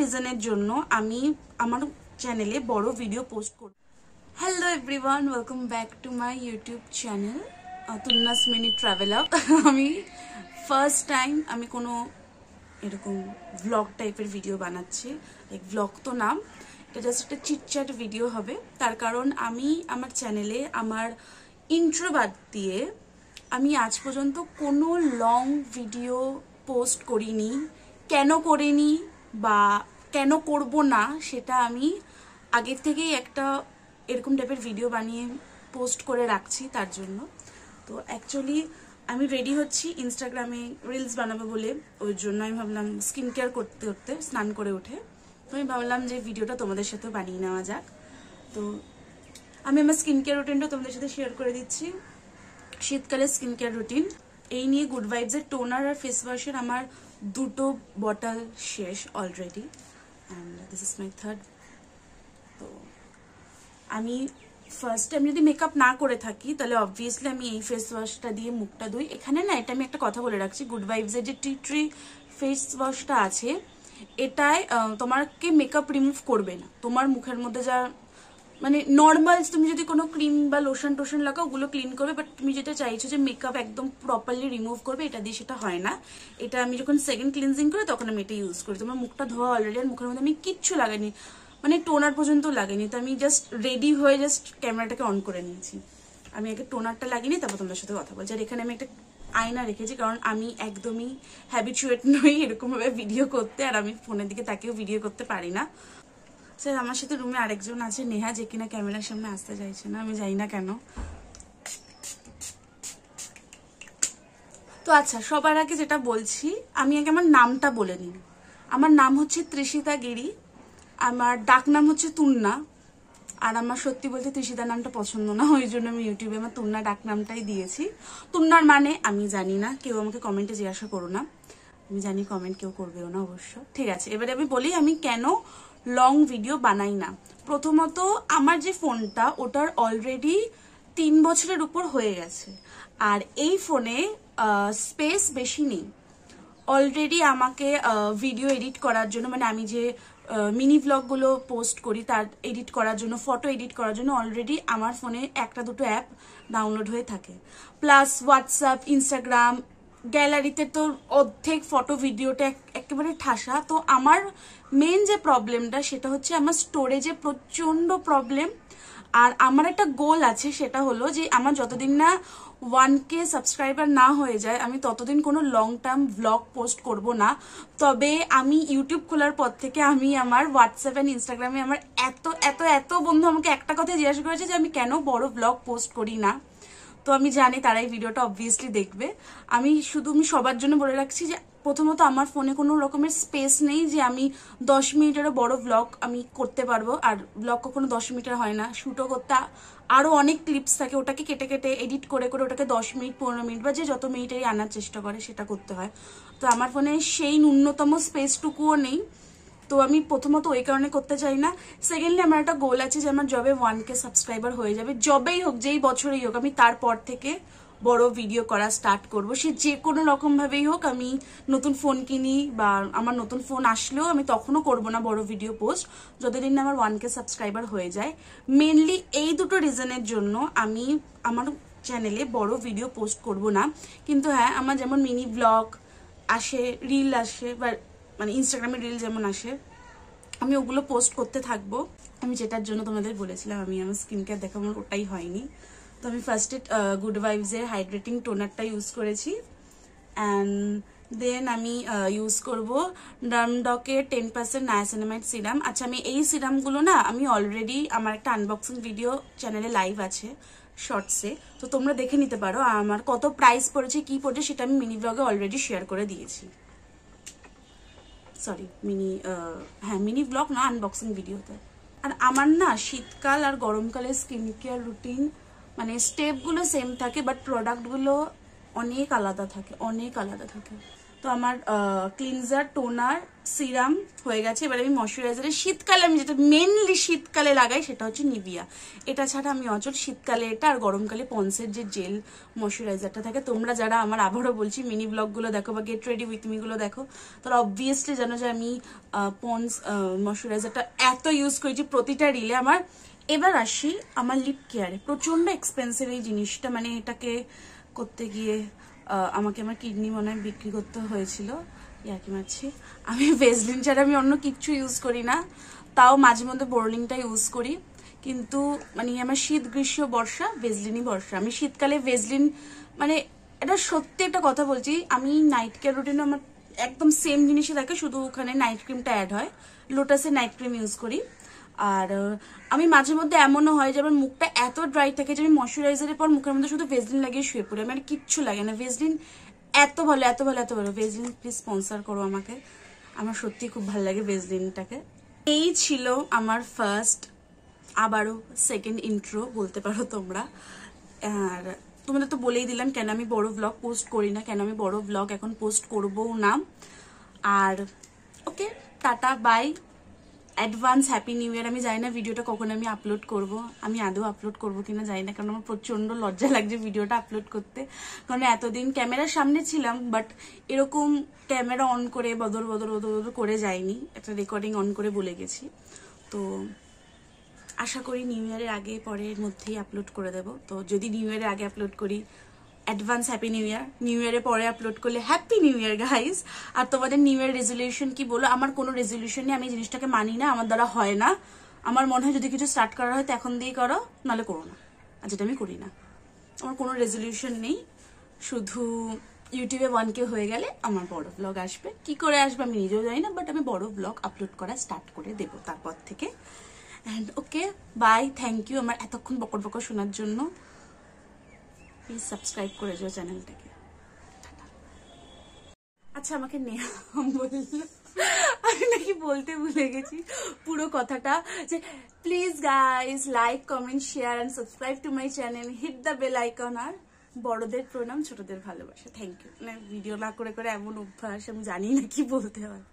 রিজনের জন্য আমি আমার চ্যানেলে বড় ভিডিও পোস্ট করি। Hello everyone, welcome back to my YouTube channel Tunna's mini traveller. আমি ফার্স্ট টাইম আমি কোনো এরকম ভ্লগ টাইপের ভিডিও বানাচ্ছি। লাইক ভ্লগ তো নাম, এটা জাস্ট একটা চিটচ্যাট ভিডিও হবে। তার কারণ আমি আমার চ্যানেলে আমার ইন্ট্রো বাদ দিয়ে আমি আজ পর্যন্ত কোনো লং ভিডিও পোস্ট করিনি। কেন করিনি বা কেন করব না সেটা আমি আগের থেকেই একটা এরকম টাইপের ভিডিও বানিয়ে পোস্ট করে রাখছি তার জন্য। তো অ্যাকচুয়ালি আমি রেডি হচ্ছি ইনস্টাগ্রামে রিলস বানাবো বলে, ওই জন্য আমি ভাবলাম স্কিন কেয়ার করতে করতে স্নান করে উঠে তো আমি ভাবলাম যে ভিডিওটা তোমাদের সাথে বানিয়ে নেওয়া যাক। তো আমি আমার স্কিন কেয়ার রুটিনটা তোমাদের সাথে শেয়ার করে দিচ্ছি। শীতকালের স্কিন কেয়ার রুটিন এই নিয়ে গুড ভাইবসের টোনার আর ফেস ওয়াশের আমার দুটো বটল শেষ already, and this is my third. তো আমি ফার্স্ট টাইম যদি মেকআপ না করে থাকি তাহলে অবভিয়াসলি আমি এই ফেস ওয়াশটা দিয়ে মুখটা ধুই। এখানে না, এটা আমি একটা কথা বলে রাখছি, গুড ভাইবসের যে টি ট্রি ফেস ওয়াশটা আছে এটায় তোমাকে মেকআপ রিমুভ করবে না। তোমার মুখের মধ্যে যা মানে নর্মাল তুমি যদি কোনো ক্রিম বা লোশন টোশন লাগাও ওগুলো ক্লিন করবে, বাট তুমি যেটা চাইছো যে মেকআপ একদম প্রপারলি রিমুভ করবে এটা দিয়ে, সেটা হয় না। এটা আমি যখন সেকেন্ড ক্লিনজিং করি তখন আমি এটা ইউজ করি। তোমার মুখটা ধোয়া অলরেডি, আর মুখের মধ্যে আমি কিচ্ছু লাগাইনি, মানে টোনার পর্যন্ত লাগেনি। তো আমি জাস্ট রেডি হয়ে জাস্ট ক্যামেরাটাকে অন করে নিয়েছি। আমি আগে টোনারটা লাগিনি, তারপর তোমাদের সাথে কথা বলছি। আর এখানে আমি একটা আয়না রেখেছি, কারণ আমি একদমই হ্যাবিচুয়েট নই এরকমভাবে ভিডিও করতে, আর আমি ফোনের দিকে তাকেও ভিডিও করতে পারি না। স্যার আমার সাথে রুমে আরেকজন আছে নেহা, যে কিনা ক্যামেরার সামনে আসতে চাইছে না, আমি জানি না কেন। তো আচ্ছা, সবার আগে যেটা বলছি, আমি আগে আমার নামটা বলে নিই। আমার নাম হচ্ছে তৃষিতা গিরি, আমার ডাক নাম হচ্ছে তুন্না। আর আমার সত্যি বলতে তৃষিতা নামটা পছন্দ না, ওই জন্য আমি ইউটিউবে আমার তুন্না ডাক নামটাই দিয়েছি। তুন্নার মানে আমি জানি না, কেউ আমাকে কমেন্টে জিজ্ঞাসা করো না, আমি জানি কমেন্ট কেউ করবেও না অবশ্য। ঠিক আছে, এবারে আমি বলি আমি কেন লং ভিডিও বানাই না। প্রথমত আমার যে ফোনটা ওটার অলরেডি 3 বছরের উপর হয়ে গেছে, আর এই ফোনে স্পেস বেশি নেই। অলরেডি আমাকে ভিডিও এডিট করার জন্য, মানে আমি যে মিনি ব্লগগুলো পোস্ট করি তার এডিট করার জন্য, ফটো এডিট করার জন্য অলরেডি আমার ফোনে একটা দুটো অ্যাপ ডাউনলোড হয়ে থাকে। প্লাস হোয়াটসঅ্যাপ, ইনস্টাগ্রাম, গ্যালারিতে তো অর্ধেক ফটো ভিডিওটা একেবারে ঠাসা। তো আমার মেন যে প্রবলেমটা সেটা হচ্ছে আমার স্টোরেজে প্রচণ্ড প্রবলেম। আর আমার একটা গোল আছে, সেটা হলো যে আমার যতদিন না 1K সাবস্ক্রাইবার না হয়ে যায় আমি ততদিন কোনো লং টার্ম ভ্লগ পোস্ট করব না। তবে আমি ইউটিউব খোলার পর থেকে আমি আমার হোয়াটসঅ্যাপ অ্যান্ড ইনস্টাগ্রামে আমার এত এত এত বন্ধু আমাকে একটা কথা জিজ্ঞাসা করেছে যে আমি কেন বড় ভ্লগ পোস্ট করি না। তো আমি জানি তারা এই ভিডিওটা অবভিয়াসলি দেখবে। আমি সবার জন্য বলে রাখছি যে প্রথমত আমার ফোনে কোনো রকমের স্পেস নেই যে আমি 10 মিনিটেরও বড় ভ্লগ আমি করতে পারবো। আর ভ্লগ কখনো 10 মিনিটের হয় না, শুটও করতে আরো অনেক ক্লিপস থাকে, ওটাকে কেটে কেটে এডিট করে করে ওটাকে 10 মিনিট 15 মিনিট বা যে যত মিনিটেরই আনার চেষ্টা করে সেটা করতে হয়। তো আমার ফোনে সেই ন্যূনতম স্পেসটুকুও নেই। তো আমি প্রথমত ওই কারণে করতে চাই না। সেকেন্ডলি আমার একটা গোল আছে যে আমার যবে 1K সাবস্ক্রাইবার হয়ে যাবে, যবেই হোক যেই বছরেই হোক, আমি তারপর থেকে বড় ভিডিও করা স্টার্ট করব। সে যে কোনো রকম ভাবেই হোক, আমি নতুন ফোন কিনি বা আমার নতুন ফোন আসলেও আমি তখনও করব না বড় ভিডিও পোস্ট, যতদিন না আমার 1K সাবস্ক্রাইবার হয়ে যায়। মেনলি এই দুটো রিজনের জন্য আমি আমার চ্যানেলে বড় ভিডিও পোস্ট করব না। কিন্তু হ্যাঁ, আমার যেমন মিনি ব্লগ আসে, রিল আসে, বা মানে ইনস্টাগ্রামে রিল যেমন আসে, আমি ওগুলো পোস্ট করতে থাকবো। আমি যেটার জন্য তোমাদের বলেছিলাম আমি আমার স্কিন কেয়ার দেখাবো, আমার ওটাই হয়নি। তো আমি ফার্স্টে গুড ভাইবসের হাইড্রেটিং টোনারটা ইউজ করেছি, অ্যান্ড দেন আমি ইউজ করবো ডার্মডকের 10% নায়াসিনামাইড সিরাম। আচ্ছা, আমি এই সিরামগুলো না আমি অলরেডি আমার একটা আনবক্সিং ভিডিও চ্যানেলে লাইভ আছে শর্টসে, তো তোমরা দেখে নিতে পারো। আমার কত প্রাইস পড়েছে কি পড়েছে সেটা আমি মিনি ব্লগে অলরেডি শেয়ার করে দিয়েছি। সরি, মিনি ব্লগ না, আনবক্সিং ভিডিওতে। আর আমার না শীতকাল আর গরমকালের স্কিন কেয়ার রুটিন মানে স্টেপগুলো সেম থাকে, বাট প্রোডাক্টগুলো অনেক আলাদা থাকে, অনেক আলাদা থাকে। তো আমার ক্লিনজার, টোনার, সিরাম হয়ে গেছে। এবার আমি ময়শ্চারাইজারের শীতকালে আমি যেটা মেনলি শীতকালে লাগাই সেটা হচ্ছে নিভিয়া। এটা ছাড়া আমি অচল শীতকালে এটা, আর গরমকালে পন্সের যে জেল ময়শ্চারাইজারটা থাকে। তোমরা যারা আমার আবারও বলছি মিনি ব্লগগুলো দেখো বা গেট রেডি উইথ মিগুলো দেখো, তারা অবভিয়াসলি জানো যে আমি পন্স ময়শ্চারাইজারটা এত ইউজ করেছি প্রতিটা রিলে আমার। এবার আসি আমার লিপ কেয়ারে। প্রচন্ড এক্সপেন্সিভ এই জিনিসটা, মানে এটাকে করতে গিয়ে আমাকে আমার কিডনি মনে হয় বিক্রি করতে হয়েছিল। ইয়ার্কি মারছি। আমি ভেজলিন ছাড়া আমি অন্য কিচ্ছু ইউজ করি না, তাও মাঝে মধ্যে বোরলিনটা ইউজ করি। কিন্তু মানে আমার শীত, গ্রীষ্ম, বর্ষা ভেজলিনই বর্ষা। আমি শীতকালে ভেজলিন, মানে এটা সত্যি একটা কথা বলছি, আমি নাইট কেয়ার রুটিনে আমার একদম সেম জিনিসই থাকে, শুধু ওখানে নাইট ক্রিমটা অ্যাড হয়। লোটাসের নাইট ক্রিম ইউজ করি। আর আমি মাঝে মধ্যে এমনও হয় যে আমার মুখটা এত ড্রাই থাকে যে আমি ময়শ্চারাইজারের পর মুখের মধ্যে শুধু ভেজলিন লাগিয়ে শুয়ে পড়ি, আমার কিচ্ছু লাগে না। ভেজলিন এত ভালো, এত ভালো, এত ভালো। ভেজলিন প্লিজ স্পন্সর করো আমাকে, আমার সত্যি খুব ভালো লাগে ভেজলিনটাকে। এই ছিল আমার ফার্স্ট, আবারও সেকেন্ড ইন্ট্রো বলতে পারো তোমরা। আর তোমাদের তো বলেই দিলাম কেন আমি বড় ব্লগ পোস্ট করি না, কেন আমি বড় ব্লগ এখন পোস্ট করবও না। আর okay, tata, bye, advance happy new year. আমি জানি না ভিডিওটা কখন আমি আপলোড করব, আমি আদৌ আপলোড করবো কিনা জানি না, কারণ আমার প্রচন্ড লজ্জা লাগছে ভিডিওটা আপলোড করতে। কারণ এতদিন ক্যামেরার সামনে ছিলাম, বাট এরকম ক্যামেরা অন করে বদল বদল বদল বদল করে যাইনি, একটা রেকর্ডিং অন করে বলে গেছি। তো আশা করি নিউ ইয়ারের আগে পরের মধ্যেই আপলোড করে দেবো। তো যদি নিউ ইয়ারের আগে আপলোড করি, অ্যাডভান্স হ্যাপি নিউ ইয়ার। নিউ ইয়ারে পরে আপলোড করলে হ্যাপি নিউ ইয়ার গাইস। আর তোমাদের নিউ ইয়ার রেজলিউশন কি বলো? আমার কোনো রেজলিউশন নেই, আমি জিনিসটাকে মানি না, আমার দ্বারা হয় না। আমার মনে হয় যদি কিছু স্টার্ট করা হয় তো এখন দিয়ে করো, নাহলে করো না, আর যেটা আমি করি না। আমার কোনো রেজলিউশন নেই, শুধু ইউটিউবে 1K হয়ে গেলে আমার বড় ব্লগ আসবে। কি করে আসবে আমি নিজেও জানি না, বাট আমি বড় ব্লগ আপলোড করা স্টার্ট করে দেবো তারপর থেকে। And okay, bye, thank you আমার এতক্ষণ বকর বকর শোনার জন্য। প্লিজ সাবস্ক্রাইব করে যাও চ্যানেলটাকে। আচ্ছা, আমাকে নেহা বললো, আমি নাকি বলতে ভুলে গেছি পুরো কথাটা, যে please guys like, comment, share and subscribe to my channel, hit the bell icon. আর বড়দের প্রণাম, ছোটদের ভালোবাসা। Thank you. মানে ভিডিও না করে করে এমন অভ্যাস, আমি জানি না কি বলতে হয়।